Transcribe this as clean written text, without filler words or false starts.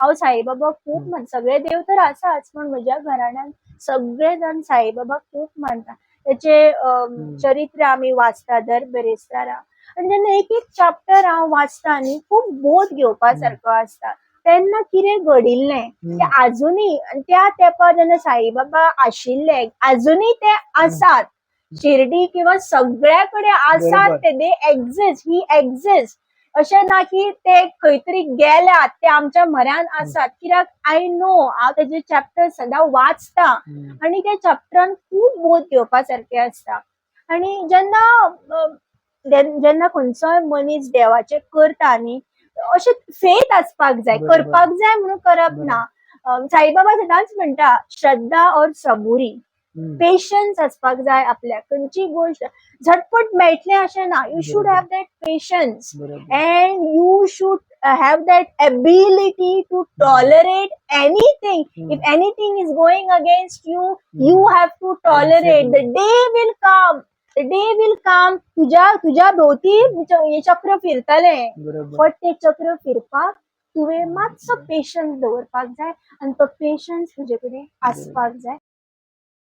हांव साईबाबा खूप मान, सगळे देव तर आसाच पण म्हज्या घराण्यान सगळे जाण साईबाबा खूप मानता. त्याचे चरित्र आम्ही वाचता दर बेरेस्तारा, आनी जेन्ना एक एक चॅप्टर हांव वाचता न्ही खूप बोध घेवपा सारको आसता. तेन्ना कितें घडिल्लें ते आजुनूय त्या तेंपार जेन्ना साईबाबा आशिल्ले आजुनूय ते आसात. शिर्डी किंवा सगळ्या कडेन आसात ते, दे एक्झिस्ट, ही एक्झिस्ट. अशें ना की ते खंय तरी गेल्यात, ते आमच्या म्हऱ्यान आसात. कित्याक आय नो हांव तेजे चॅप्टर सदां वाचता आनी त्या चॅप्टरान खूब बोध घेवपा सारखे आसता. आनी जेन्ना खंयचोय मनीस देवाचें करता न्ही, अशें फेथ आसपाक जाय, करपाक जाय म्हणून करप ना. साईबाबा सदांच म्हणटा श्रद्धा और सबुरी, पेशन्स आसपाक जाय आपल्याक. खंयची गोश्ट झटपट मेळटलें अशें ना. You should have that patience and you should have that ability to tolerate anything. If anything is going against you, you have to tolerate. The day will come. The day will come. तुझ्या भोवती चक्र फिरतलें, पण ते चक्र फिरपाक तुवें मातसो patience दवरपाक जाय आनी तो पेशन्स तुजे कडेन आसपाक जाय.